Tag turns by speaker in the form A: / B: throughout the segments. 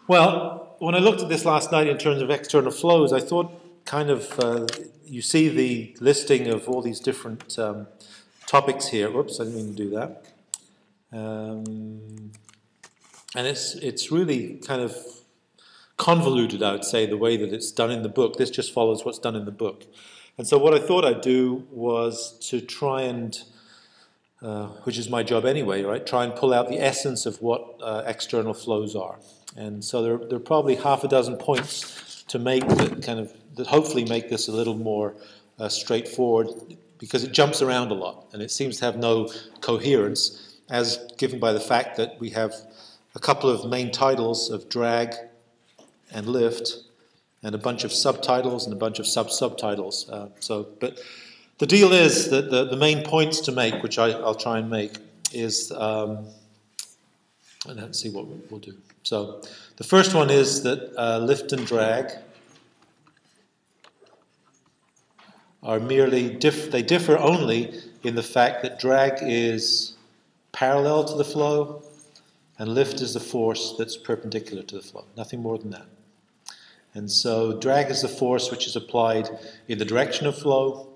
A: Well, when I looked at this last night in terms of external flows, I thought kind of, you see the listing of all these different topics here. Whoops, I didn't mean to do that. And it's really kind of convoluted, I would say, the way that it's done in the book. This just follows what's done in the book. And so what I thought I'd do was to try and, which is my job anyway, right, try and pull out the essence of what external flows are. And so there are probably half a dozen points to make that hopefully make this a little more straightforward, because it jumps around a lot and it seems to have no coherence, as given by the fact that we have a couple of main titles of drag and lift, and a bunch of subtitles and a bunch of subtitles. But the deal is that the main points to make, which I'll try and make, is, and let's see what we'll do. So the first one is that lift and drag are merely, they differ only in the fact that drag is parallel to the flow and lift is the force that's perpendicular to the flow, nothing more than that. And so drag is the force which is applied in the direction of flow,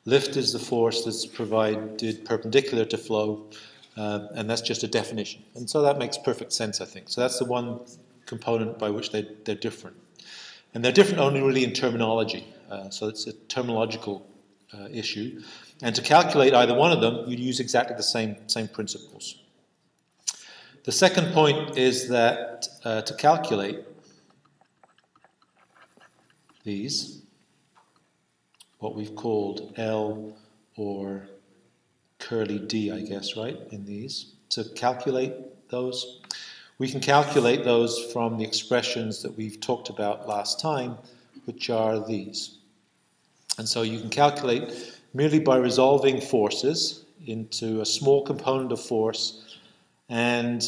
A: lift is the force that's provided perpendicular to flow, and that's just a definition. And so that makes perfect sense, I think. So that's the one component by which they're different. And they're different only really in terminology. So it's a terminological issue. And to calculate either one of them, you'd use exactly the same principles. The second point is that to calculate these, what we've called L or curly D, I guess, right, in these, to calculate those, we can calculate those from the expressions that we've talked about last time, which are these. And so you can calculate merely by resolving forces into a small component of force, and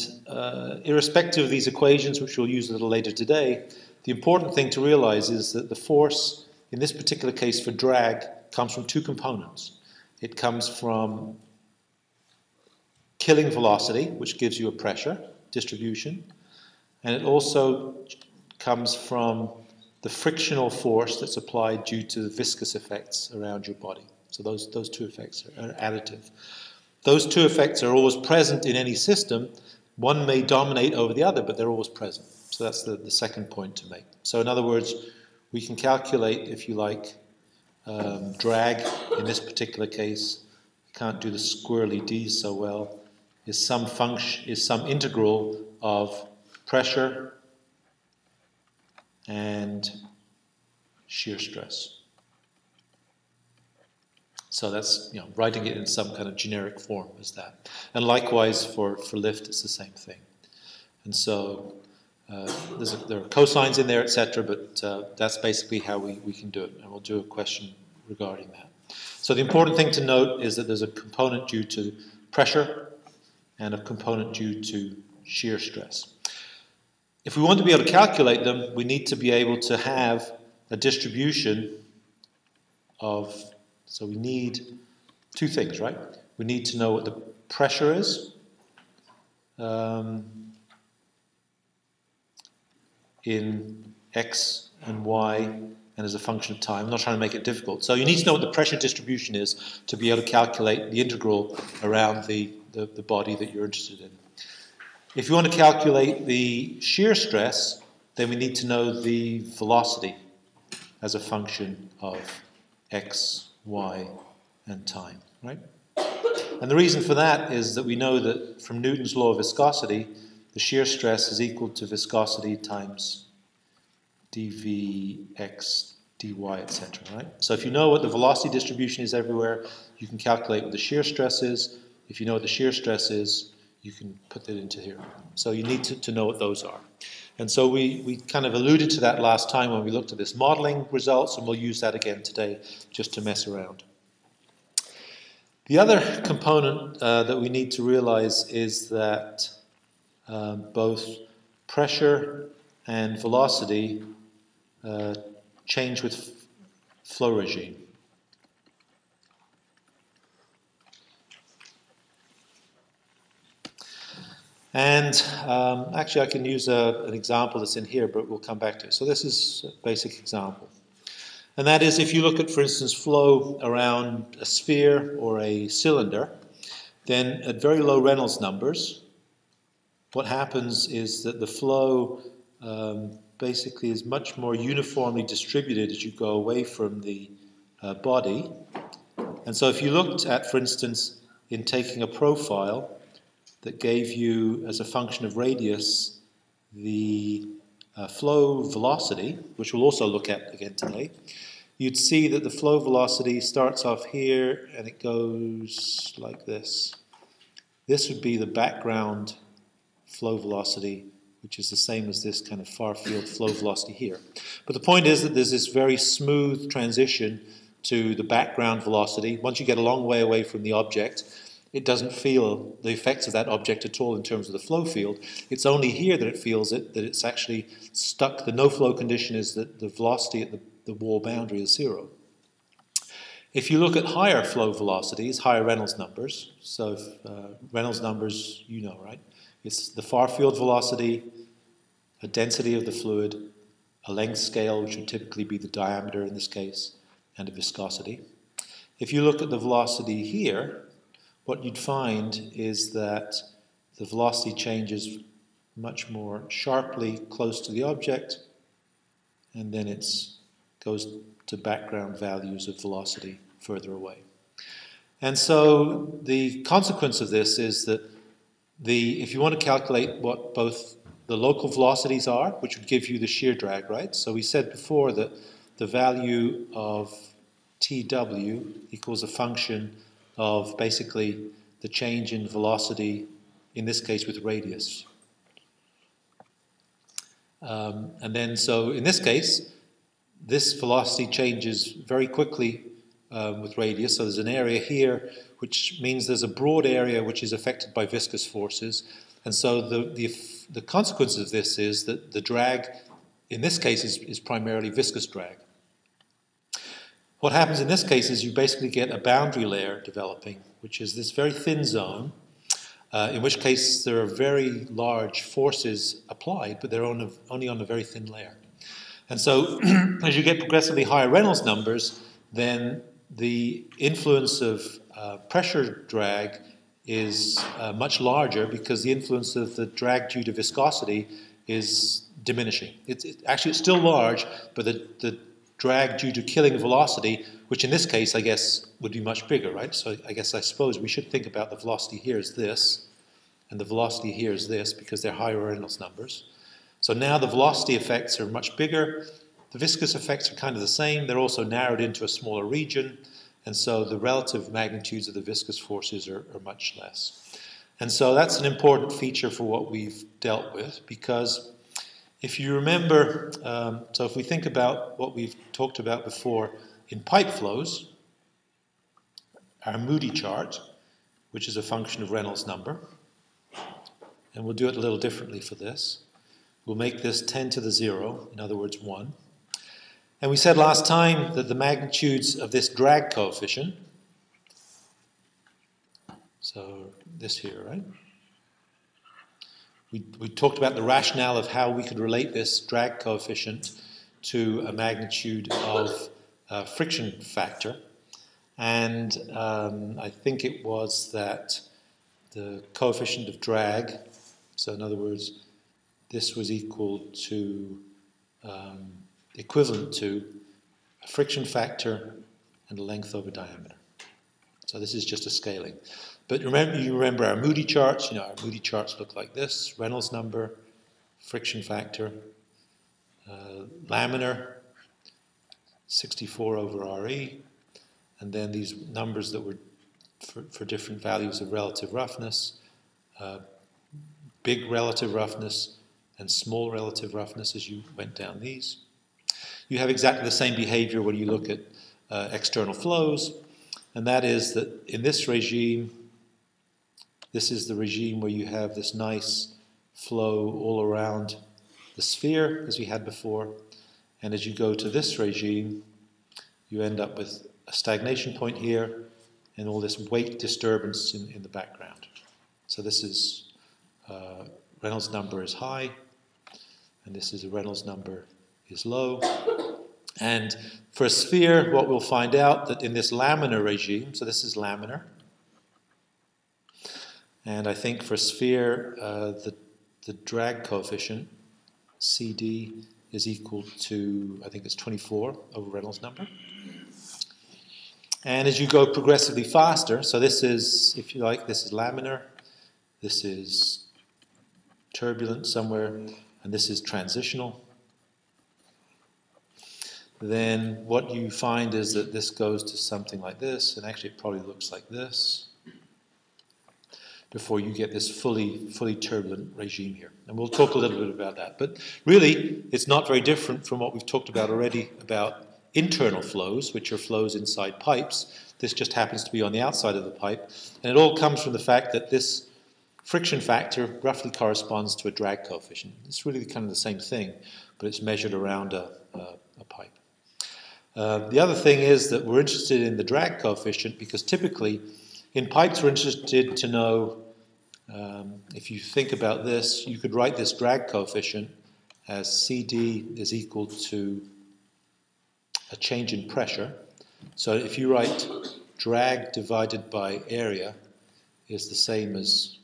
A: irrespective of these equations, which we'll use a little later today, the important thing to realize is that the force, in this particular case for drag, comes from two components. It comes from killing velocity, which gives you a pressure distribution, and it also comes from the frictional force that's applied due to the viscous effects around your body. So those two effects are additive. Those two effects are always present in any system. One may dominate over the other, but they're always present. So that's the second point to make. So in other words, we can calculate, if you like, drag in this particular case. I can't do the squirrely D's so well. Is some integral of pressure and shear stress. So that's, writing it in some kind of generic form as that. And likewise for lift, it's the same thing. And so there are cosines in there, etc., but that's basically how we can do it. And we'll do a question regarding that. So the important thing to note is that there's a component due to pressure and a component due to shear stress. If we want to be able to calculate them, we need to be able to have a distribution of, so we need two things, right? We need to know what the pressure is in x and y and as a function of time. I'm not trying to make it difficult. So you need to know what the pressure distribution is to be able to calculate the integral around the body that you're interested in. If you want to calculate the shear stress, then we need to know the velocity as a function of x, y, and time, right? And the reason for that is that we know that from Newton's law of viscosity, the shear stress is equal to viscosity times dvx, dy, etc., right? So if you know what the velocity distribution is everywhere, you can calculate what the shear stress is. If you know what the shear stress is, you can put that into here. So you need to know what those are. And so we kind of alluded to that last time when we looked at this modeling results, and we'll use that again today just to mess around. The other component that we need to realize is that both pressure and velocity change with flow regime. And actually, I can use an example that's in here, but we'll come back to it. So this is a basic example. And that is if you look at, for instance, flow around a sphere or a cylinder, then at very low Reynolds numbers, what happens is that the flow basically is much more uniformly distributed as you go away from the body. And so if you looked at, for instance, in taking a profile that gave you, as a function of radius, the flow velocity, which we'll also look at again today, you'd see that the flow velocity starts off here and it goes like this. This would be the background flow velocity, which is the same as this kind of far field flow velocity here. But the point is that there's this very smooth transition to the background velocity. Once you get a long way away from the object, it doesn't feel the effects of that object at all in terms of the flow field. It's only here that it feels it, that it's actually stuck. The no-flow condition is that the velocity at the wall boundary is zero. If you look at higher flow velocities, higher Reynolds numbers, so if, Reynolds numbers, you know, right? It's the far field velocity, a density of the fluid, a length scale, which would typically be the diameter in this case, and a viscosity. If you look at the velocity here, what you'd find is that the velocity changes much more sharply close to the object, and then it goes to background values of velocity further away. And so the consequence of this is that if you want to calculate what both the local velocities are, which would give you the shear drag, right? So we said before that the value of Tw equals a function of basically the change in velocity, in this case with radius. And then so in this case, this velocity changes very quickly with radius. So there's an area here, which means there's a broad area which is affected by viscous forces. And so the consequence of this is that the drag, in this case, is primarily viscous drag. What happens in this case is you basically get a boundary layer developing, which is this very thin zone, in which case there are very large forces applied, but they're only on a very thin layer. And so as you get progressively higher Reynolds numbers, then the influence of pressure drag is much larger because the influence of the drag due to viscosity is diminishing. Actually, it's still large, but the drag due to killing velocity, which in this case, I guess, would be much bigger, right? So I suppose we should think about the velocity here as this, and the velocity here is this, because they're higher Reynolds numbers. So now the velocity effects are much bigger. The viscous effects are kind of the same. They're also narrowed into a smaller region. And so the relative magnitudes of the viscous forces are much less. And so that's an important feature for what we've dealt with, because if you remember, so if we think about what we've talked about before in pipe flows, our Moody chart, which is a function of Reynolds number, and we'll do it a little differently for this. We'll make this 10 to the 0, in other words 1. And we said last time that the magnitudes of this drag coefficient, so this here, right? We talked about the rationale of how we could relate this drag coefficient to a magnitude of friction factor. And I think it was that the coefficient of drag, so in other words, this was equal to, equivalent to a friction factor and a length over diameter. So this is just a scaling. But you remember our Moody charts. Our Moody charts look like this: Reynolds number, friction factor, laminar, 64 over Re, and then these numbers that were for different values of relative roughness, big relative roughness and small relative roughness as you went down these. You have exactly the same behavior when you look at external flows, and that is that in this regime, this is the regime where you have this nice flow all around the sphere, as we had before. And as you go to this regime, you end up with a stagnation point here and all this weight disturbance in the background. So this is Reynolds number is high, and this is a Reynolds number is low. And for a sphere, what we'll find out that in this laminar regime, so this is laminar, and I think for a sphere, the drag coefficient, CD, is equal to, I think it's 24 over Reynolds number. And as you go progressively faster, so this is, if you like, this is laminar, this is turbulent somewhere, and this is transitional, then what you find is that this goes to something like this, and actually it probably looks like this, before you get this fully turbulent regime here. And we'll talk a little bit about that. But really, it's not very different from what we've talked about already about internal flows, which are flows inside pipes. This just happens to be on the outside of the pipe. And it all comes from the fact that this friction factor roughly corresponds to a drag coefficient. It's really kind of the same thing, but it's measured around a pipe. The other thing is that we're interested in the drag coefficient because typically in pipes we're interested to know, if you think about this, you could write this drag coefficient as CD is equal to a change in pressure. So if you write drag divided by area is the same as,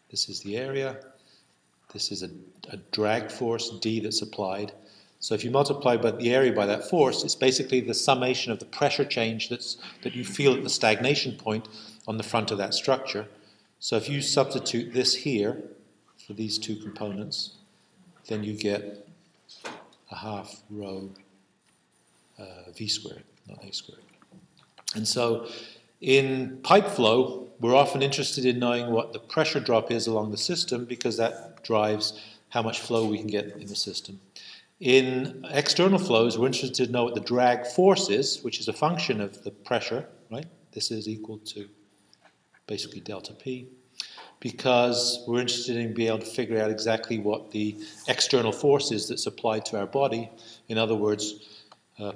A: this is the area, this is a drag force, D, that's applied. So if you multiply by the area by that force, it's basically the summation of the pressure change that you feel at the stagnation point on the front of that structure. So if you substitute this here for these two components, then you get a half rho V squared, not A squared. And so in pipe flow, we're often interested in knowing what the pressure drop is along the system because that drives how much flow we can get in the system. In external flows, we're interested to know what the drag force is, which is a function of the pressure, right? This is equal to basically delta P, because we're interested in being able to figure out exactly what the external force is that's applied to our body. In other words,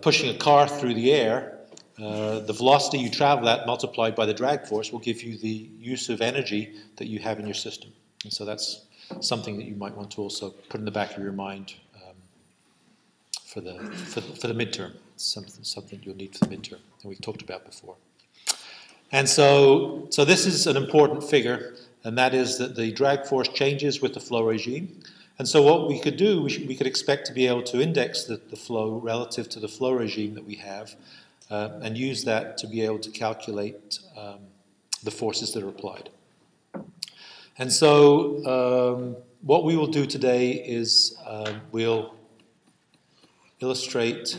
A: pushing a car through the air, the velocity you travel at multiplied by the drag force will give you the use of energy that you have in your system. And so that's something that you might want to also put in the back of your mind for the midterm. It's something you'll need for the midterm, and we've talked about before. And so this is an important figure, and that is that the drag force changes with the flow regime. And so what we could do, we could expect to be able to index the flow relative to the flow regime that we have, and use that to be able to calculate the forces that are applied. And so what we will do today is we'll illustrate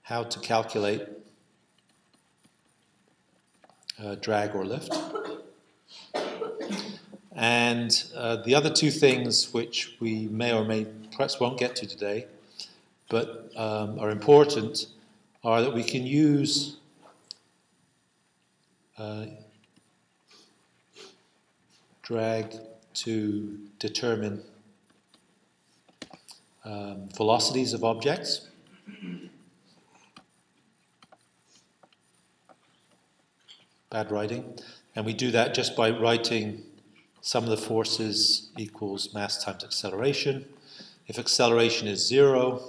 A: how to calculate drag or lift. And the other two things which we may or may perhaps won't get to today, but are important, are that we can use drag to determine velocities of objects. Bad writing. And we do that just by writing sum of the forces equals mass times acceleration. If acceleration is 0,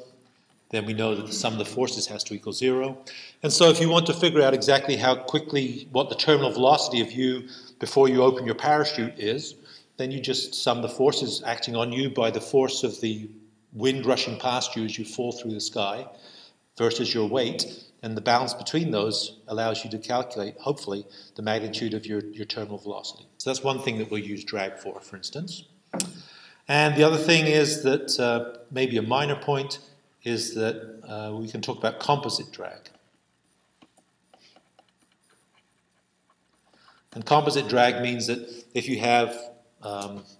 A: then we know that the sum of the forces has to equal 0. And so if you want to figure out exactly how quickly, what the terminal velocity of you before you open your parachute is, then you just sum the forces acting on you by the force of the wind rushing past you as you fall through the sky versus your weight, and the balance between those allows you to calculate, hopefully, the magnitude of your terminal velocity. So that's one thing that we'll use drag for instance. And the other thing is that, maybe a minor point, is that we can talk about composite drag. And composite drag means that if you have,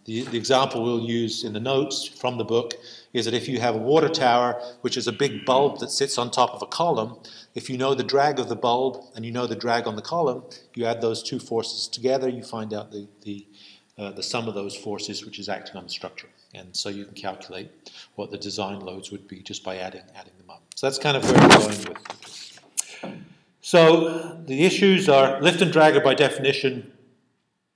A: the example we'll use in the notes from the book is that if you have a water tower, which is a big bulb that sits on top of a column, if you know the drag of the bulb and you know the drag on the column, you add those two forces together, you find out the sum of those forces which is acting on the structure. And so you can calculate what the design loads would be just by adding them up. So that's kind of where we're going with this. So the issues are lift and drag are by definition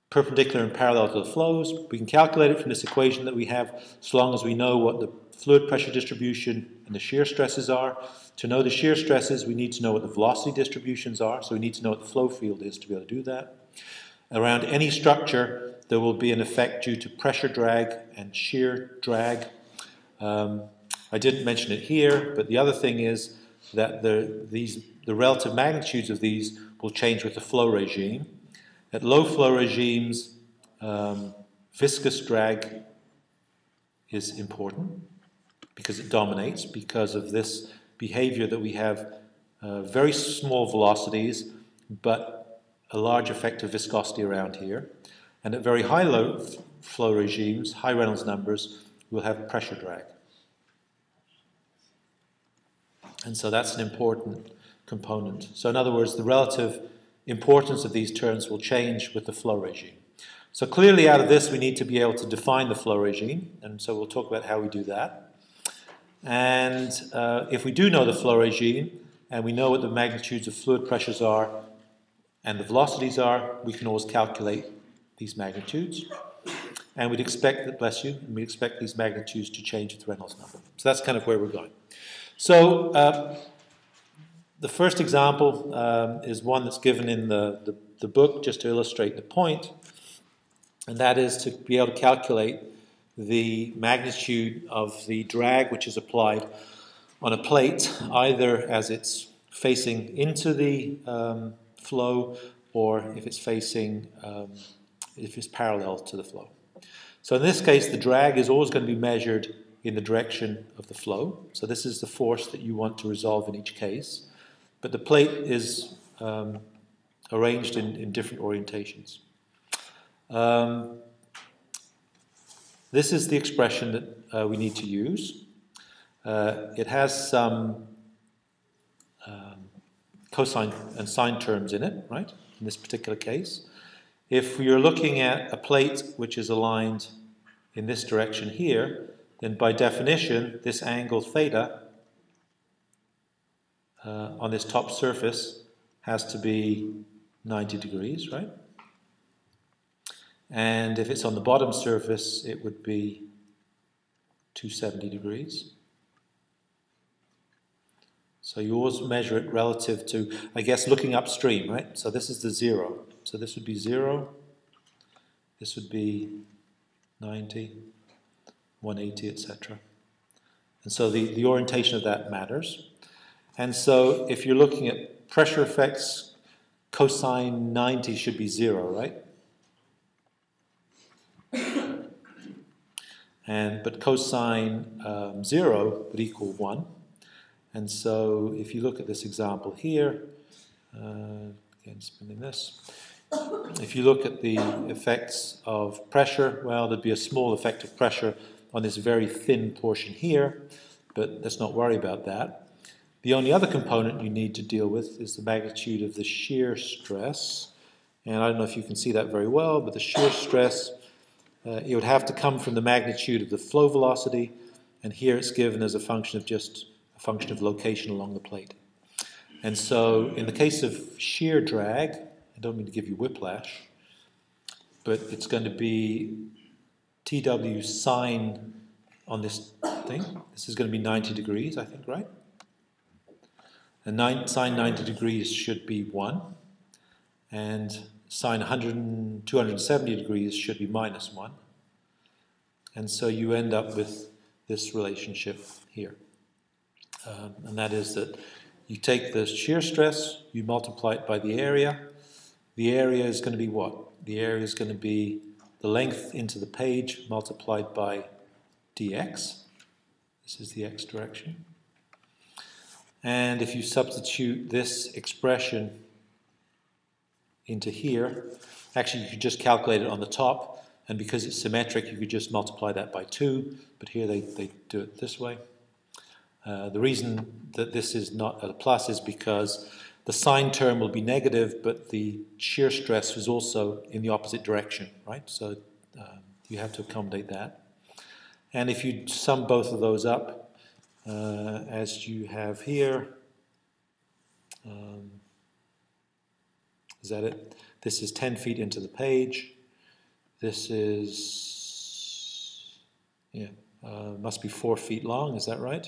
A: perpendicular and parallel to the flows. We can calculate it from this equation that we have, so long as we know what the fluid pressure distribution and the shear stresses are. To know the shear stresses, we need to know what the velocity distributions are, so we need to know what the flow field is to be able to do that. Around any structure, there will be an effect due to pressure drag and shear drag. I didn't mention it here, but the other thing is that the relative magnitudes of these will change with the flow regime. At low flow regimes, viscous drag is important because it dominates, because of this behavior that we have very small velocities, but a large effect of viscosity around here. And at very high low flow regimes, high Reynolds numbers, we'll have pressure drag. And so that's an important component. So in other words, the relative importance of these terms will change with the flow regime. So clearly out of this we need to be able to define the flow regime, and so we'll talk about how we do that. And if we do know the flow regime, and we know what the magnitudes of fluid pressures are and the velocities are, we can always calculate these magnitudes. And we'd expect that, bless you, and we expect these magnitudes to change with Reynolds number. So that's kind of where we're going. So the first example is one that's given in the book just to illustrate the point, and that is to be able to calculate the magnitude of the drag which is applied on a plate, either as it's facing into the flow or if it's facing, if it's parallel to the flow. So in this case, the drag is always going to be measured in the direction of the flow. So this is the force that you want to resolve in each case. But the plate is arranged in different orientations. This is the expression that we need to use. It has some cosine and sine terms in it, right, in this particular case. If you're looking at a plate which is aligned in this direction here, then by definition, this angle theta on this top surface has to be 90 degrees, right? And if it's on the bottom surface, it would be 270 degrees. So you always measure it relative to, I guess, looking upstream, right? So this is the 0. So this would be 0. This would be 90, 180, etc. And so the orientation of that matters. And so if you're looking at pressure effects, cosine 90 should be 0, right? But cosine 0 would equal 1. And so if you look at this example here, again spinning this, if you look at the effects of pressure, well, there'd be a small effect of pressure on this very thin portion here, but let's not worry about that. The only other component you need to deal with is the magnitude of the shear stress. And I don't know if you can see that very well, but the shear stress, it would have to come from the magnitude of the flow velocity, and here it's given as a function of just a function of location along the plate. And so in the case of shear drag, I don't mean to give you whiplash, but it's going to be TW sine on this thing. This is going to be 90 degrees, I think, right? And sine 90 degrees should be 1, and sine 270 degrees should be minus 1. And so you end up with this relationship here. And that is that you take the shear stress, you multiply it by the area. The area is going to be what? The area is going to be the length into the page multiplied by dx. This is the x direction. And if you substitute this expression into here, actually you could just calculate it on the top, and because it's symmetric you could just multiply that by 2, but here they do it this way. The reason that this is not a plus is because the sine term will be negative, but the shear stress is also in the opposite direction, right? So you have to accommodate that. And if you sum both of those up, as you have here, is that it? This is 10 feet into the page. This is, yeah, must be 4 feet long, is that right?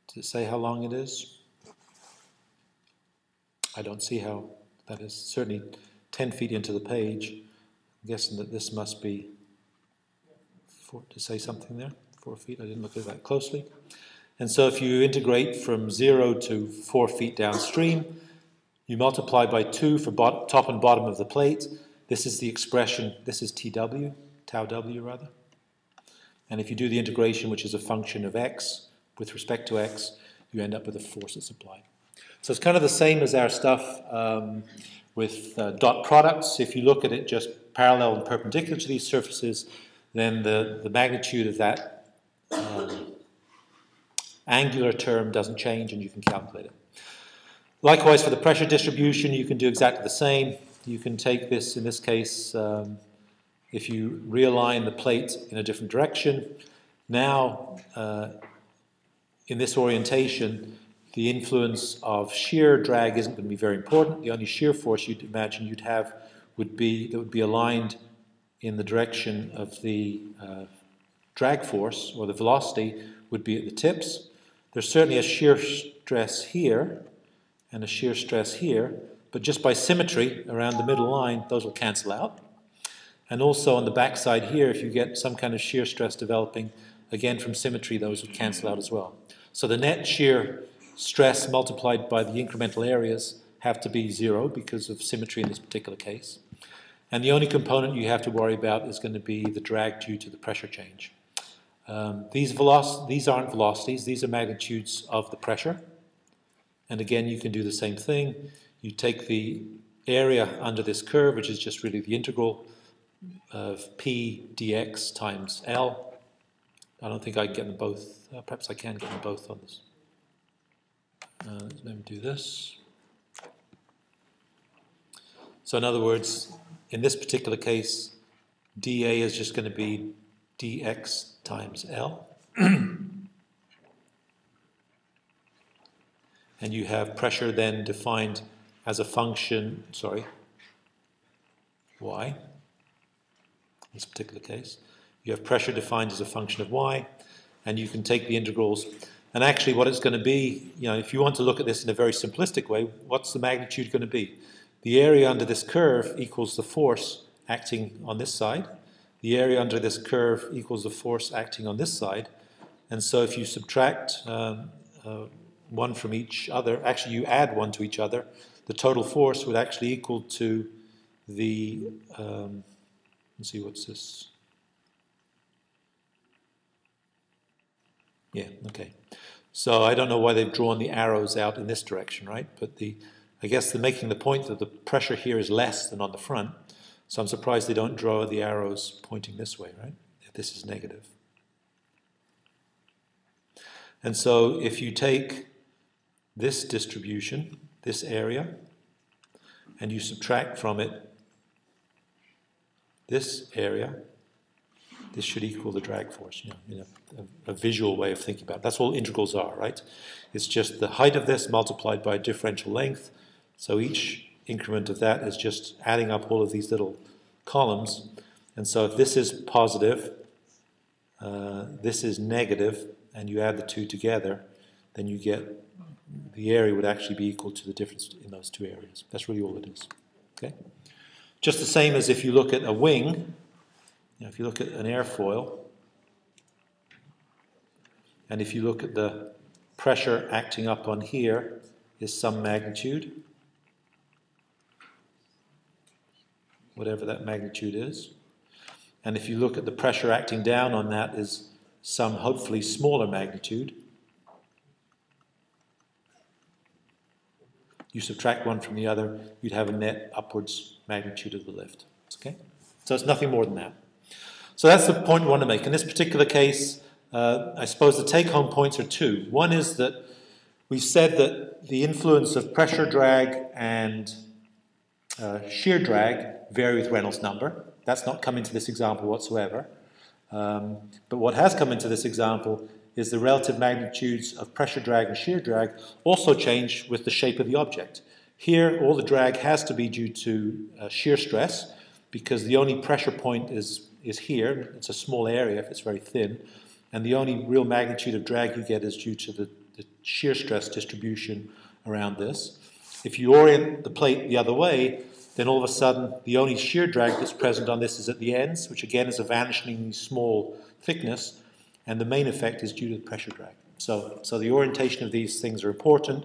A: Does it say how long it is? I don't see how that is. Certainly 10 feet into the page. I'm guessing that this must be, to say something there, 4 feet. I didn't look at that closely. And so if you integrate from 0 to 4 feet downstream, you multiply by 2 for top and bottom of the plate. This is the expression, this is TW, tau W rather. And if you do the integration, which is a function of x with respect to x, you end up with a force that's applied. So it's kind of the same as our stuff with dot products. If you look at it just parallel and perpendicular to these surfaces, then the magnitude of that angular term doesn't change and you can calculate it. Likewise, for the pressure distribution, you can do exactly the same. You can take this, in this case, if you realign the plate in a different direction. Now, in this orientation, the influence of shear drag isn't going to be very important. The only shear force you'd imagine you'd have would be aligned in the direction of the drag force, or the velocity would be at the tips. There's certainly a shear stress here and a shear stress here, but just by symmetry around the middle line, those will cancel out. And also on the back side here, if you get some kind of shear stress developing, again from symmetry, those would cancel out as well. So the net shear stress multiplied by the incremental areas have to be 0 because of symmetry in this particular case. And the only component you have to worry about is going to be the drag due to the pressure change. These aren't velocities, these are magnitudes of the pressure. And again, you can do the same thing. You take the area under this curve, which is just really the integral of P dx times L. I don't think I can get them both. Perhaps I can get them both on this. Let's maybe do this. So in other words, in this particular case, dA is just going to be dx times L. And you have pressure then defined as a function, y, in this particular case. You have pressure defined as a function of y, and you can take the integrals. And actually what it's going to be, if you want to look at this in a very simplistic way, what's the magnitude going to be? The area under this curve equals the force acting on this side. The area under this curve equals the force acting on this side. And so if you subtract one from each other, actually you add one to each other, the total force would actually equal to the, let's see, what's this? Yeah, okay. So I don't know why they've drawn the arrows out in this direction, right? But I guess they're making the point that the pressure here is less than on the front. So I'm surprised they don't draw the arrows pointing this way, right? If this is negative. And so if you take this distribution, this area, and you subtract from it this area, this should equal the drag force, in a visual way of thinking about it. That's all integrals are, right? It's just the height of this multiplied by differential length. So each increment of that is just adding up all of these little columns. And so if this is positive, this is negative, and you add the two together, then you get the area would actually be equal to the difference in those two areas. That's really all it is. Okay? Just the same as if you look at a wing, if you look at an airfoil, and if you look at the pressure acting up on here is some magnitude, whatever that magnitude is. And if you look at the pressure acting down on that is some hopefully smaller magnitude. You subtract one from the other, you'd have a net upwards magnitude of the lift. Okay? So it's nothing more than that. So that's the point we want to make. In this particular case, I suppose the take-home points are two. One is that we've said that the influence of pressure drag and shear drag vary with Reynolds number. That's not come into this example whatsoever. But what has come into this example is the relative magnitudes of pressure drag and shear drag also change with the shape of the object. Here, all the drag has to be due to shear stress, because the only pressure point is here. It's a small area if it's very thin, and the only real magnitude of drag you get is due to the shear stress distribution around this. If you orient the plate the other way, then all of a sudden the only shear drag that's present on this is at the ends, which again is a vanishingly small thickness, and the main effect is due to the pressure drag. So the orientation of these things are important,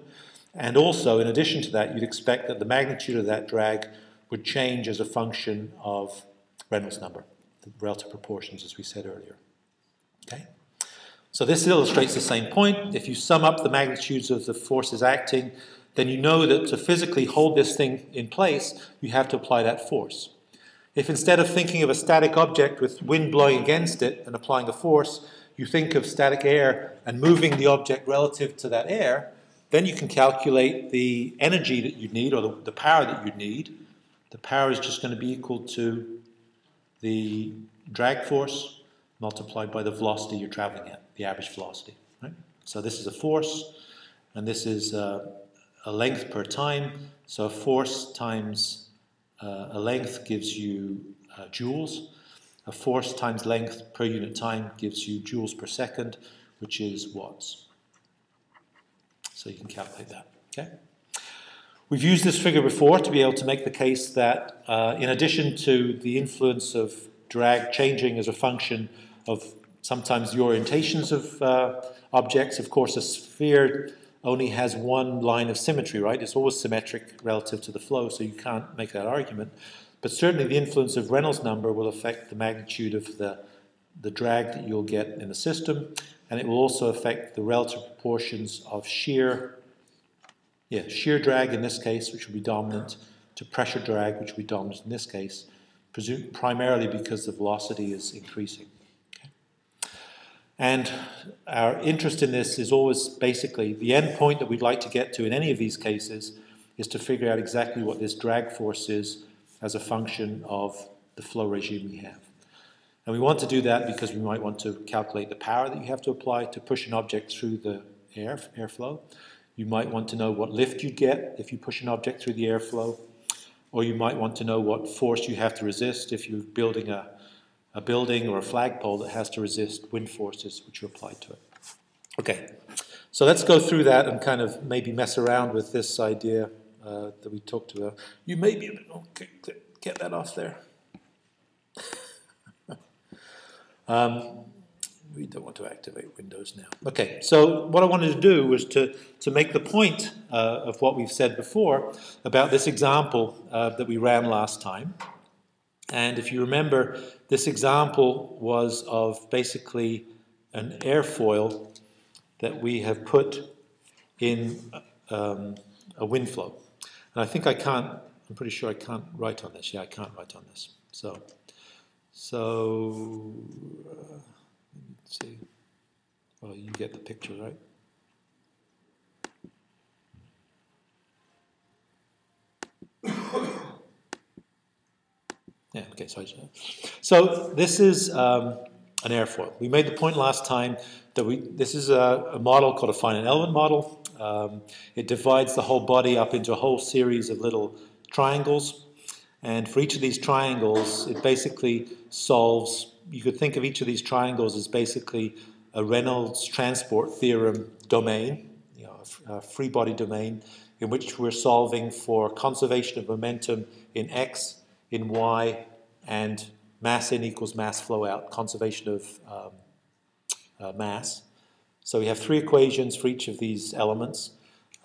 A: and also in addition to that, you'd expect that the magnitude of that drag would change as a function of Reynolds number, the relative proportions as we said earlier. Okay? So this illustrates the same point. If you sum up the magnitudes of the forces acting, then you know that to physically hold this thing in place, you have to apply that force. If instead of thinking of a static object with wind blowing against it and applying a force, you think of static air and moving the object relative to that air, then you can calculate the energy that you need, or the power that you need. The power is just going to be equal to the drag force multiplied by the velocity you're traveling at, the average velocity. Right? So this is a force, and this is a length per time. So a force times a length gives you joules. A force times length per unit time gives you joules per second, which is watts. So you can calculate that. Okay? We've used this figure before to be able to make the case that in addition to the influence of drag changing as a function of sometimes the orientations of objects, of course a sphere only has one line of symmetry, right? It's always symmetric relative to the flow, so you can't make that argument. But certainly the influence of Reynolds number will affect the magnitude of the drag that you'll get in the system, and it will also affect the relative proportions of shear drag in this case, which will be dominant, to pressure drag, which will be dominant in this case, primarily because the velocity is increasing. Okay. And our interest in this is always basically the end point that we'd like to get to in any of these cases is to figure out exactly what this drag force is as a function of the flow regime we have. And we want to do that because we might want to calculate the power that you have to apply to push an object through the airflow. You might want to know what lift you'd get if you push an object through the airflow. Or you might want to know what force you have to resist if you're building a building or a flagpole that has to resist wind forces which are applied to it. Okay, so let's go through that and kind of maybe mess around with this idea that we talked about. You may be able to okay, get that off there. We don't want to activate Windows now. Okay, so what I wanted to do was to make the point of what we've said before about this example that we ran last time. And if you remember, this example was of basically an airfoil that we have put in a wind flow. And I think I'm pretty sure I can't write on this. Yeah, I can't write on this. So let's see. Well, you get the picture, right? Yeah, okay, so this is an airfoil. We made the point last time that this is a model called a finite element model. It divides the whole body up into a whole series of little triangles. And for each of these triangles, it basically solves, you could think of each of these triangles as basically a Reynolds transport theorem domain, a free body domain, in which we're solving for conservation of momentum in x, in y, and mass in equals mass flow out, conservation of mass. So we have three equations for each of these elements.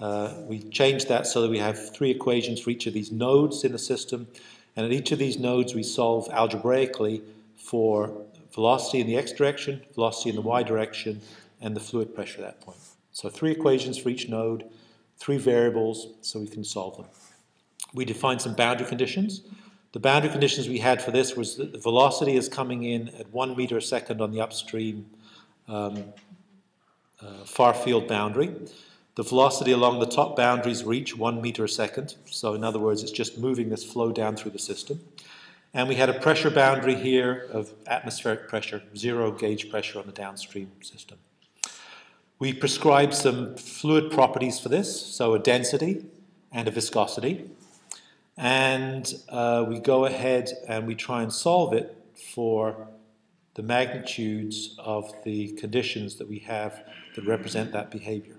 A: We changed that so that we have three equations for each of these nodes in the system, and at each of these nodes we solve algebraically for velocity in the x direction, velocity in the y direction, and the fluid pressure at that point. So three equations for each node, three variables, so we can solve them. We define some boundary conditions. The boundary conditions we had for this was that the velocity is coming in at 1 meter a second on the upstream far field boundary. The velocity along the top boundaries reach 1 meter a second. So in other words, it's just moving this flow down through the system. And we had a pressure boundary here of atmospheric pressure, 0 gauge pressure on the downstream system. We prescribed some fluid properties for this, so a density and a viscosity. and we go ahead and we try and solve it for the magnitudes of the conditions that we have that represent that behavior.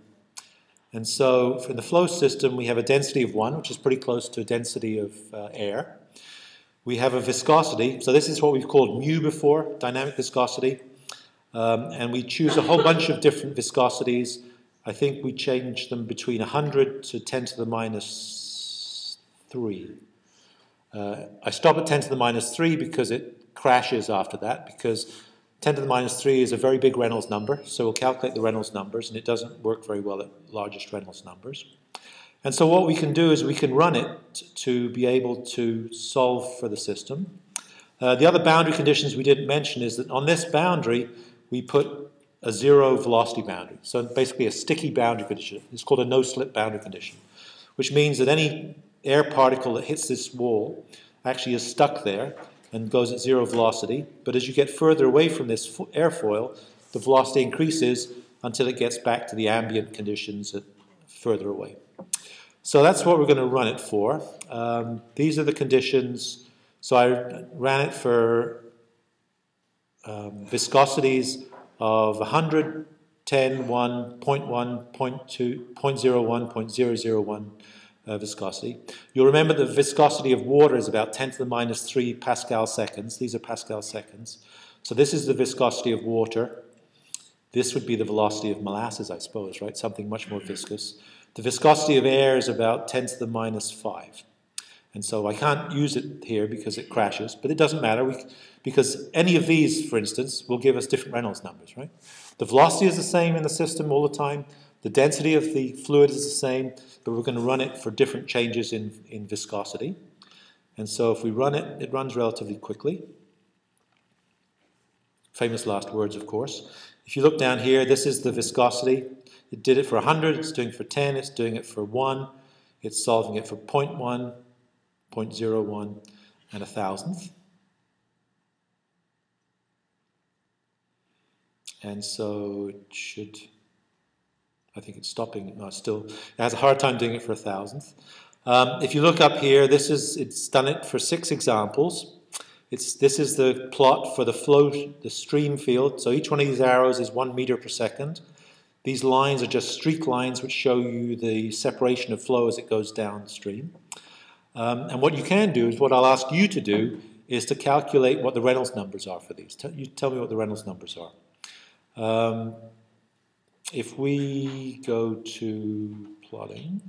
A: And so in the flow system, we have a density of 1, which is pretty close to a density of air. We have a viscosity, so this is what we've called mu before, dynamic viscosity. And we choose a whole bunch of different viscosities. I think we change them between 100 to 10 to the minus 3. I stop at 10 to the minus 3 because it crashes after that, because 10 to the minus 3 is a very big Reynolds number, so we'll calculate the Reynolds numbers, and it doesn't work very well at largest Reynolds numbers. And so what we can do is we can run it to be able to solve for the system. The other boundary conditions we didn't mention is that on this boundary, we put a zero velocity boundary. So basically a sticky boundary condition. It's called a no-slip boundary condition, which means that any air particle that hits this wall actually is stuck there and goes at zero velocity. But as you get further away from this airfoil, the velocity increases until it gets back to the ambient conditions further away. So that's what we're going to run it for. These are the conditions. So I ran it for viscosities of 100, 10, 1, 0.1, 0.2, 0.01, 0.001 viscosity. You'll remember the viscosity of water is about 10 to the minus 3 Pascal seconds. These are Pascal seconds. So this is the viscosity of water. This would be the velocity of molasses, I suppose, right? Something much more viscous. The viscosity of air is about 10 to the minus 5. And so I can't use it here because it crashes, but it doesn't matter because any of these, for instance, will give us different Reynolds numbers, right? The velocity is the same in the system all the time. The density of the fluid is the same, but we're going to run it for different changes in viscosity. And so if we run it, it runs relatively quickly. Famous last words, of course. If you look down here, this is the viscosity. It did it for 100, it's doing it for 10, it's doing it for 1, it's solving it for 0.1, 0.01, and 1,000th. And so it should, I think it's stopping, no, it has a hard time doing it for 1,000th. If you look up here, it's done it for 6 examples. This is the plot for the stream field. So each one of these arrows is 1 meter per second. These lines are just streak lines which show you the separation of flow as it goes downstream. And what you can do is, what I'll ask you to do, is to calculate what the Reynolds numbers are for these. You tell me what the Reynolds numbers are. If we go to plotting,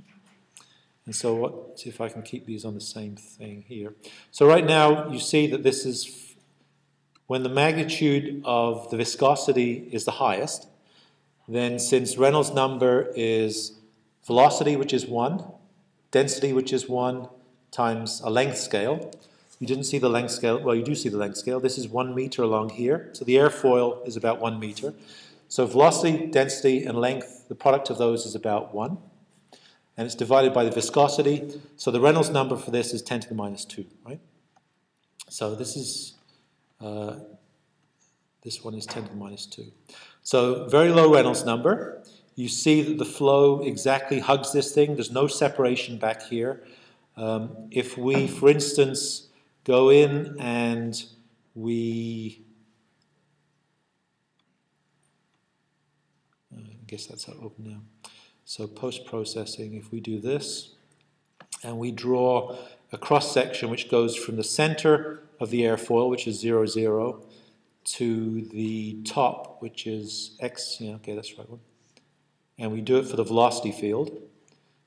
A: and so see if I can keep these on the same thing here. So right now you see that this is when the magnitude of the viscosity is the highest, then since Reynolds number is velocity, which is 1, density, which is 1, times a length scale. You didn't see the length scale. Well, you do see the length scale. This is 1 meter along here. So the airfoil is about 1 meter. So velocity, density, and length, the product of those is about 1. And it's divided by the viscosity. So the Reynolds number for this is 10 to the minus 2, right? So this is, this one is 10 to the minus 2. So very low Reynolds number. You see that the flow exactly hugs this thing. There's no separation back here. If we, for instance, go in and we, I guess that's how open now. So post-processing, if we do this, and we draw a cross-section which goes from the center of the airfoil, which is 0, 0, to the top, which is x, yeah, okay, that's the right one. And we do it for the velocity field.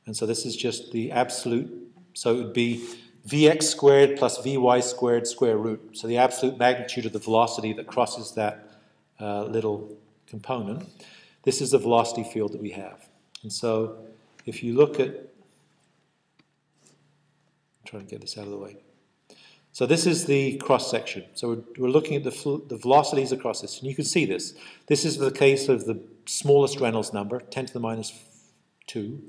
A: And so this is just the absolute, so it would be Vx squared plus Vy squared square root. So the absolute magnitude of the velocity that crosses that little component. This is the velocity field that we have. And so if you look at, I'm trying to get this out of the way. So this is the cross-section. So we're looking at the velocities across this. And you can see this. This is the case of the smallest Reynolds number, 10 to the minus 2.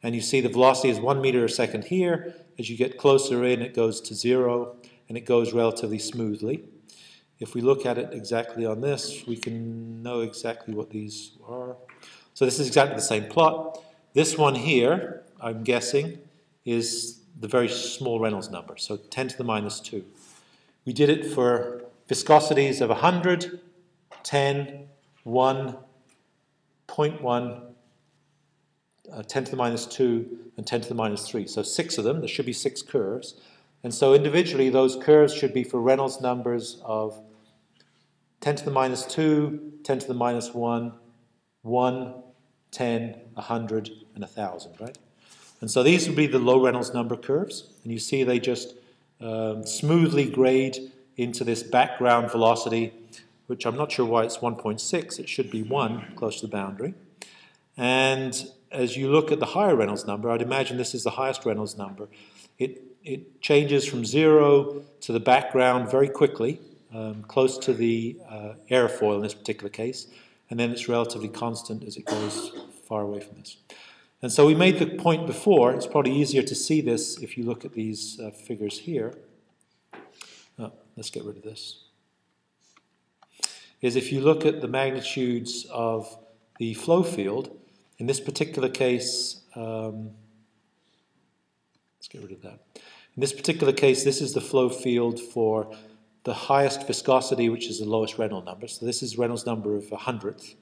A: And you see the velocity is 1 meter a second here. As you get closer in, it goes to 0, and it goes relatively smoothly. If we look at it exactly on this, we can know exactly what these are. So this is exactly the same plot. This one here, I'm guessing, is the very small Reynolds number, so 10 to the minus 2. We did it for viscosities of 100, 10, 1, 0.1, 10 to the minus 2, and 10 to the minus 3. So 6 of them. There should be 6 curves. And so individually, those curves should be for Reynolds numbers of 10 to the minus 2, 10 to the minus 1, 1, 10, 100, and 1,000, right? And so these would be the low Reynolds number curves. And you see they just smoothly grade into this background velocity, which I'm not sure why it's 1.6. It should be 1, close to the boundary. And as you look at the higher Reynolds number, I'd imagine this is the highest Reynolds number. It changes from 0 to the background very quickly, close to the airfoil in this particular case, and then it's relatively constant as it goes far away from this. And so we made the point before, it's probably easier to see this if you look at these figures here. Oh, let's get rid of this. Is if you look at the magnitudes of the flow field, in this particular case, let's get rid of that. In this particular case, this is the flow field for the highest viscosity, which is the lowest Reynolds number. So this is Reynolds number of 100th.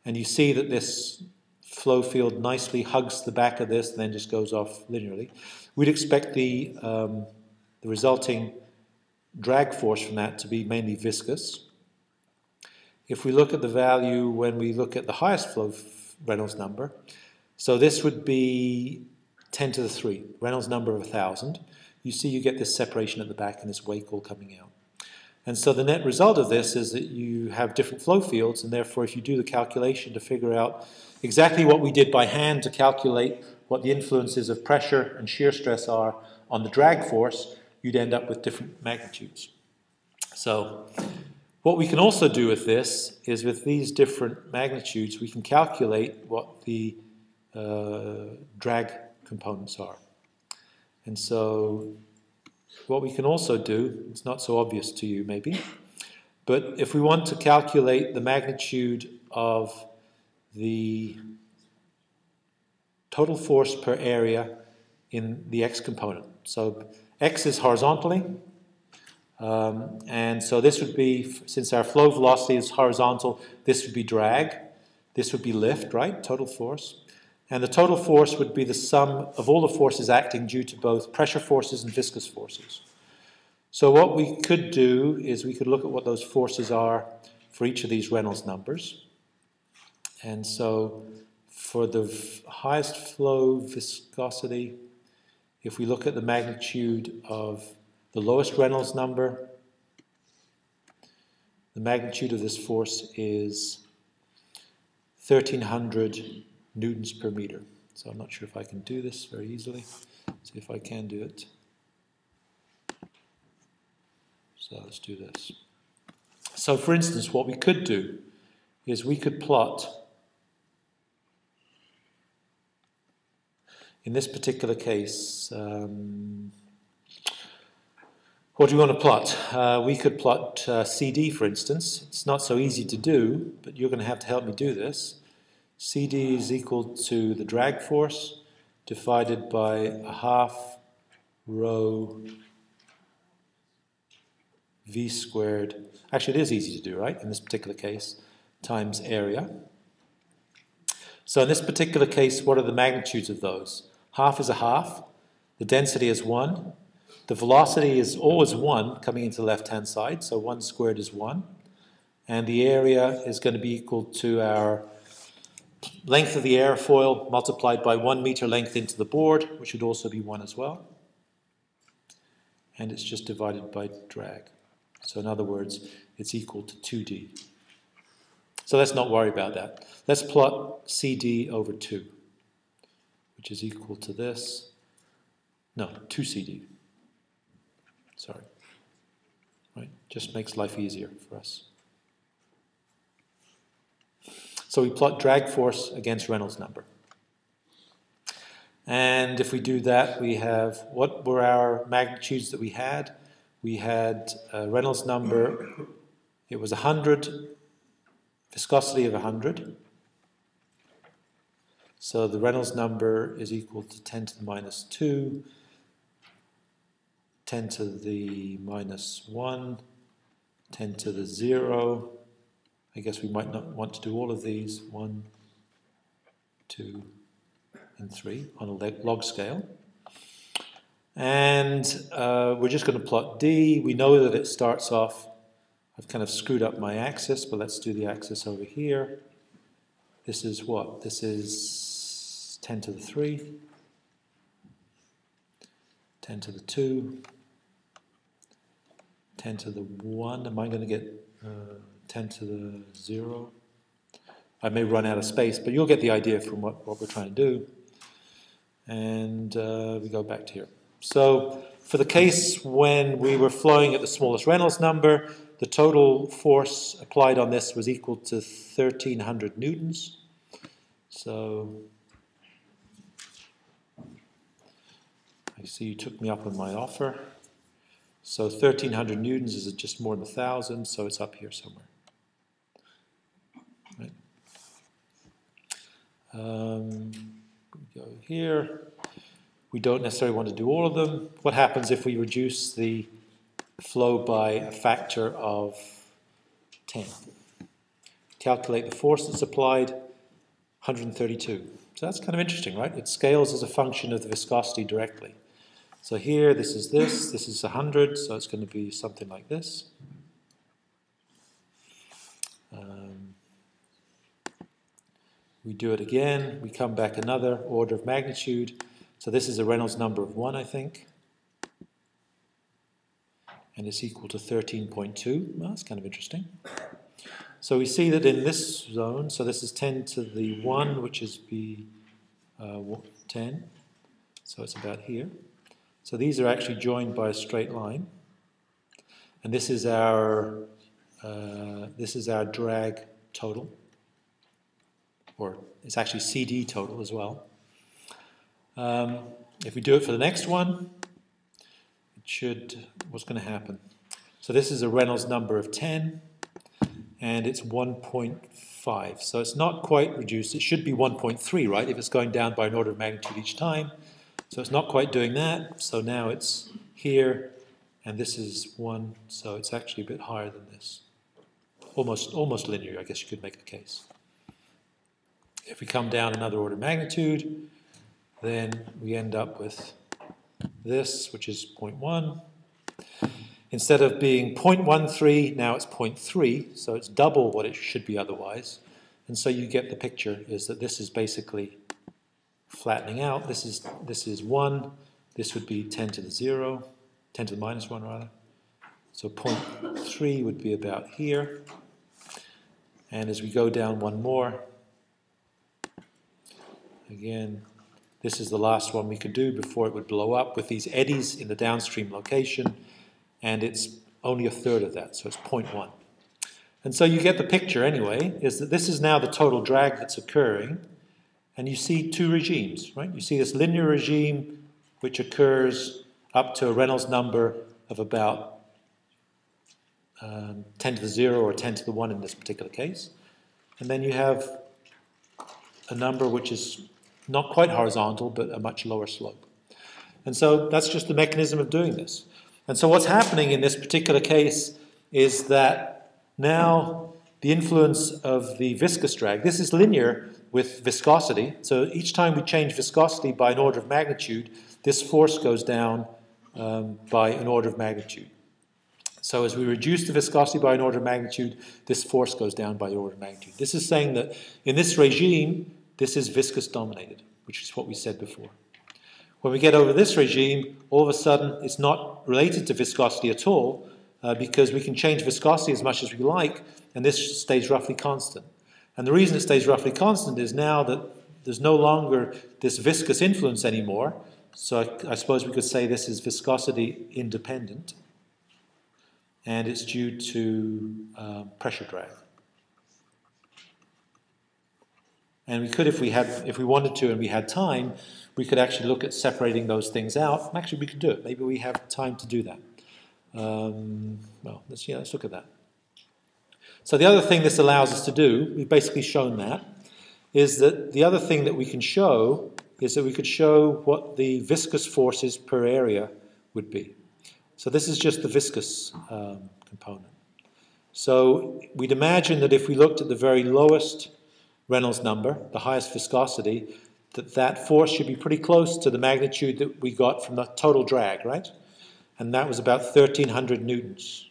A: And you see that this flow field nicely hugs the back of this and then just goes off linearly. We'd expect the resulting drag force from that to be mainly viscous. If we look at the value when we look at the highest flow Reynolds number, so this would be 10 to the 3, Reynolds number of 1,000. You see you get this separation at the back and this wake all coming out. And so the net result of this is that you have different flow fields, and therefore if you do the calculation to figure out exactly what we did by hand to calculate what the influences of pressure and shear stress are on the drag force, you'd end up with different magnitudes. So what we can also do with this is with these different magnitudes, we can calculate what the drag components are. And so what we can also do, it's not so obvious to you maybe, but if we want to calculate the magnitude of the total force per area in the x component. So x is horizontally, and so this would be, since our flow velocity is horizontal, this would be drag, this would be lift, right, total force. And the total force would be the sum of all the forces acting due to both pressure forces and viscous forces. So what we could do is we could look at what those forces are for each of these Reynolds numbers. And so for the highest flow viscosity, if we look at the magnitude of the lowest Reynolds number, the magnitude of this force is 1,300 newtons per meter. So I'm not sure if I can do this very easily. See if I can do it. So let's do this. So for instance, what we could do is we could plot, in this particular case, what do we want to plot? We could plot CD, for instance. It's not so easy to do, but you're going to have to help me do this. CD is equal to the drag force divided by a half rho v squared. Actually, it is easy to do, right, in this particular case, times area. So in this particular case, what are the magnitudes of those? Half is a half. The density is 1. The velocity is always 1 coming into the left-hand side, so 1 squared is 1. And the area is going to be equal to our length of the airfoil multiplied by 1 meter length into the board, which would also be 1 as well. And it's just divided by drag. So in other words, it's equal to 2d. So let's not worry about that. Let's plot CD over 2, which is equal to this. No, 2CD. Sorry. Right? Just makes life easier for us. So we plot drag force against Reynolds number. And if we do that, we have, what were our magnitudes that we had? We had Reynolds number, it was 100, viscosity of 100. So the Reynolds number is equal to 10 to the minus 2 10 to the minus 1, 10 to the 0. I guess we might not want to do all of these. 1, 2, and 3 on a log scale. And we're just going to plot D. We know that it starts off, I've kind of screwed up my axis, but let's do the axis over here. This is what? This is 10 to the 3, 10 to the 2, 10 to the 1. Am I going to get 10 to the 0? I may run out of space, but you'll get the idea from what we're trying to do. And we go back to here. So for the case when we were flowing at the smallest Reynolds number, the total force applied on this was equal to 1,300 newtons. So I see you took me up on my offer. So 1,300 newtons is just more than 1,000, so it's up here somewhere. Right. We go here. We don't necessarily want to do all of them. What happens if we reduce the flow by a factor of 10? Calculate the force that's applied, 132. So that's kind of interesting, right? It scales as a function of the viscosity directly. So here, this is 100, so it's going to be something like this. We do it again, we come back another order of magnitude. So this is a Reynolds number of 1, I think. And it's equal to 13.2. Well, that's kind of interesting. So we see that in this zone, so this is 10 to the 1, which is B 10. So it's about here. So these are actually joined by a straight line. And this is our drag total. Or it's actually CD total as well. If we do it for the next one, what's going to happen? So this is a Reynolds number of 10, and it's 1.5. So it's not quite reduced. It should be 1.3, right, if it's going down by an order of magnitude each time. So it's not quite doing that. So now it's here, and this is 1, so it's actually a bit higher than this. Almost linear, I guess you could make a case. If we come down another order of magnitude, then we end up with this, which is 0.1. Instead of being 0.13, now it's 0.3, so it's double what it should be otherwise. And so you get the picture, is that this is basically flattening out. This is 1, this would be 10 to the 0, 10 to the minus 1 rather. So 0.3 would be about here. And as we go down one more, again, this is the last one we could do before it would blow up with these eddies in the downstream location, and it's only a third of that, so it's 0.1. And so you get the picture anyway, is that this is now the total drag that's occurring, and you see two regimes, right? You see this linear regime, which occurs up to a Reynolds number of about 10 to the 0 or 10 to the 1 in this particular case. And then you have a number which is not quite horizontal, but a much lower slope. And so that's just the mechanism of doing this. And so what's happening in this particular case is that now the influence of the viscous drag, this is linear with viscosity, so each time we change viscosity by an order of magnitude, this force goes down by an order of magnitude. So as we reduce the viscosity by an order of magnitude, this force goes down by an order of magnitude. This is saying that in this regime, this is viscous dominated, which is what we said before. When we get over this regime, all of a sudden it's not related to viscosity at all because we can change viscosity as much as we like, and this stays roughly constant. And the reason it stays roughly constant is now that there's no longer this viscous influence anymore, so I suppose we could say this is viscosity independent, and it's due to pressure drag. And we could, if we wanted to and we had time, we could actually look at separating those things out. Actually, we could do it. Maybe we have time to do that. Well, let's look at that. So the other thing this allows us to do, we've basically shown that, is that the other thing that we can show is that we could show what the viscous forces per area would be. So this is just the viscous component. So we'd imagine that if we looked at the very lowest Reynolds number, the highest viscosity, that force should be pretty close to the magnitude that we got from the total drag, right? And that was about 1,300 newtons.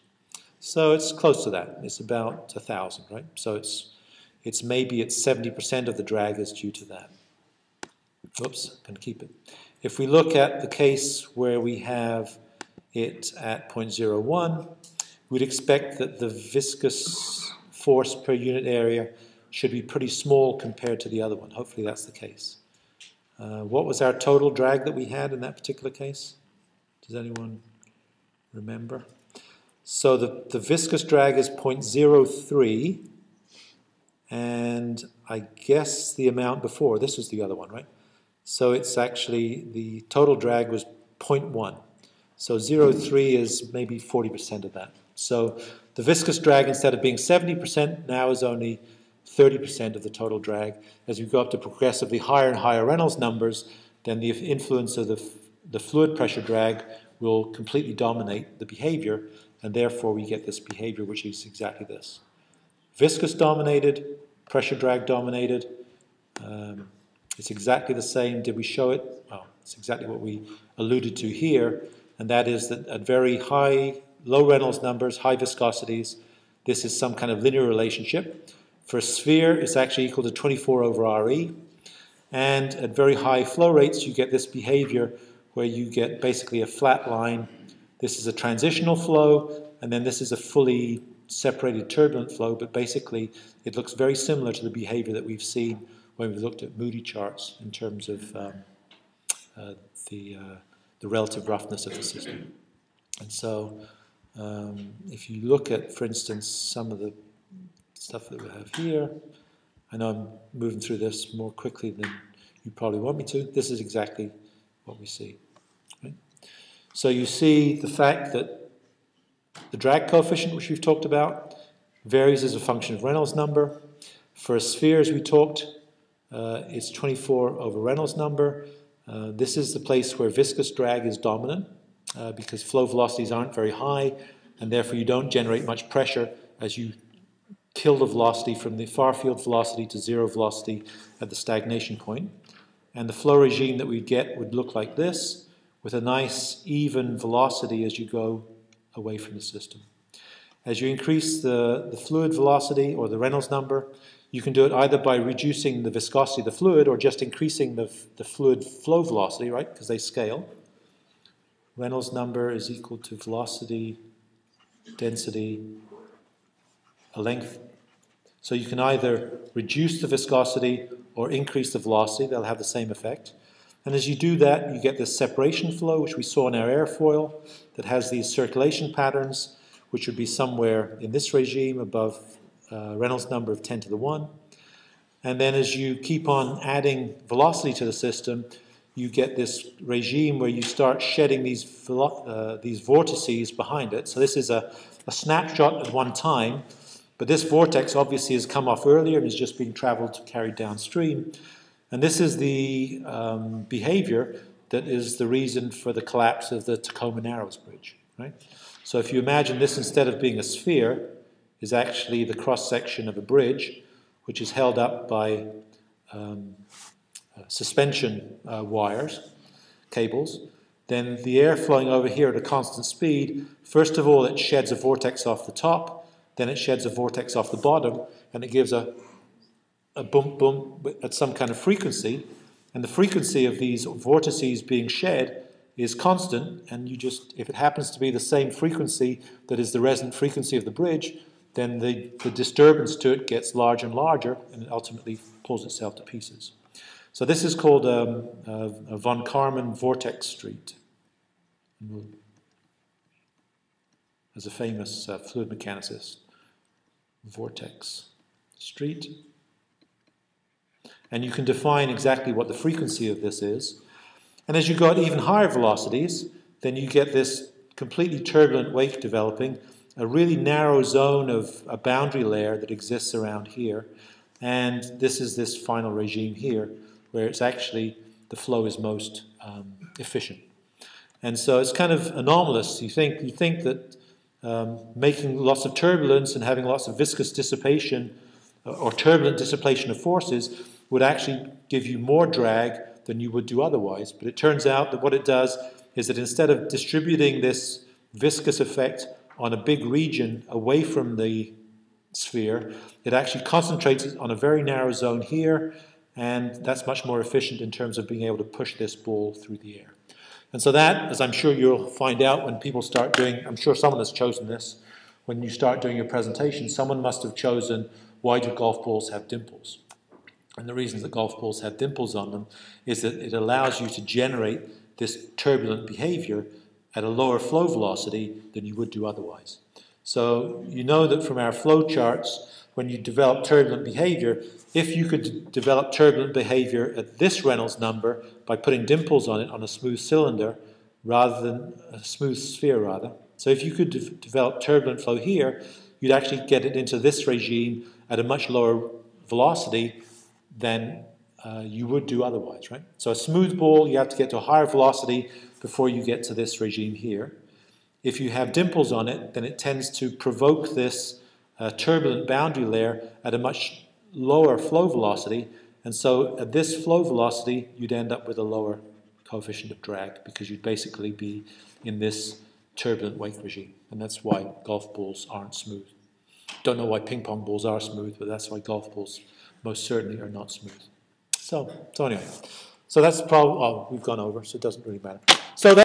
A: So it's close to that. It's about 1,000, right? So it's maybe 70% of the drag is due to that. Oops, going to keep it. If we look at the case where we have it at 0.01, we'd expect that the viscous force per unit area should be pretty small compared to the other one. Hopefully that's the case. What was our total drag that we had in that particular case? Does anyone remember? So the viscous drag is 0.03, and I guess the amount before, this was the other one, right? So it's actually, the total drag was 0.1. So 0.3 is maybe 40% of that. So the viscous drag, instead of being 70%, now is only 30% of the total drag. As we go up to progressively higher and higher Reynolds numbers, then the influence of the fluid pressure drag will completely dominate the behavior, and therefore we get this behavior which is exactly this. Viscous dominated, pressure drag dominated. It's exactly the same. Did we show it? Well, it's exactly what we alluded to here, and that is that at very low Reynolds numbers, high viscosities, this is some kind of linear relationship. For a sphere, it's actually equal to 24 over Re, and at very high flow rates, you get this behavior where you get basically a flat line. This is a transitional flow, and then this is a fully separated turbulent flow, but basically it looks very similar to the behavior that we've seen when we've looked at Moody charts in terms of the relative roughness of the system. And so if you look at, for instance, some of the stuff that we have here, I know I'm moving through this more quickly than you probably want me to. This is exactly what we see. Right? So you see the fact that the drag coefficient, which we've talked about, varies as a function of Reynolds number. For a sphere, as we talked, it's 24 over Reynolds number. This is the place where viscous drag is dominant because flow velocities aren't very high, and therefore you don't generate much pressure as you kill the velocity from the far field velocity to zero velocity at the stagnation point. And the flow regime that we get would look like this, with a nice even velocity as you go away from the system. As you increase the fluid velocity or the Reynolds number, you can do it either by reducing the viscosity of the fluid or just increasing the fluid flow velocity, right, because they scale. Reynolds number is equal to velocity, density, a length. So you can either reduce the viscosity or increase the velocity. They'll have the same effect. And as you do that, you get this separation flow, which we saw in our airfoil, that has these circulation patterns, which would be somewhere in this regime above Reynolds number of 10 to the 1. And then as you keep on adding velocity to the system, you get this regime where you start shedding these vortices behind it. So this is a snapshot at one time, but this vortex obviously has come off earlier and is just being carried downstream. And this is the behavior that is the reason for the collapse of the Tacoma Narrows Bridge, right? So if you imagine this, instead of being a sphere, is actually the cross-section of a bridge, which is held up by suspension wires, cables, then the air flowing over here at a constant speed, first of all it sheds a vortex off the top, then it sheds a vortex off the bottom, and it gives a bump bump at some kind of frequency, and the frequency of these vortices being shed is constant, and you just, if it happens to be the same frequency that is the resonant frequency of the bridge, then the disturbance to it gets larger and larger, and it ultimately pulls itself to pieces. So this is called a von Karman vortex street. As a famous fluid mechanicist, vortex street. And you can define exactly what the frequency of this is. And as you go at even higher velocities, then you get this completely turbulent wake developing, a really narrow zone of a boundary layer that exists around here. And this is this final regime here, where it's actually the flow is most efficient. And so it's kind of anomalous. You think that making lots of turbulence and having lots of viscous dissipation or turbulent dissipation of forces would actually give you more drag than you would do otherwise. But it turns out that what it does is that instead of distributing this viscous effect on a big region away from the sphere, it actually concentrates it on a very narrow zone here, and that's much more efficient in terms of being able to push this ball through the air. And so that, as I'm sure you'll find out when people start doing, I'm sure someone has chosen this, when you start doing your presentation, someone must have chosen, why do golf balls have dimples? And the reason that golf balls have dimples on them is that it allows you to generate this turbulent behavior at a lower flow velocity than you would do otherwise. So you know that from our flow charts, when you develop turbulent behavior, if you could develop turbulent behavior at this Reynolds number by putting dimples on it on a smooth cylinder rather than a smooth sphere rather. So if you could develop turbulent flow here, you'd actually get it into this regime at a much lower velocity than you would do otherwise, right? So a smooth ball, you have to get to a higher velocity before you get to this regime here. If you have dimples on it, then it tends to provoke this turbulent boundary layer at a much lower flow velocity, and so at this flow velocity, you'd end up with a lower coefficient of drag because you'd basically be in this turbulent wake regime, and that's why golf balls aren't smooth. Don't know why ping pong balls are smooth, but that's why golf balls most certainly are not smooth. So anyway, so that's the problem. Oh, we've gone over, so it doesn't really matter. So that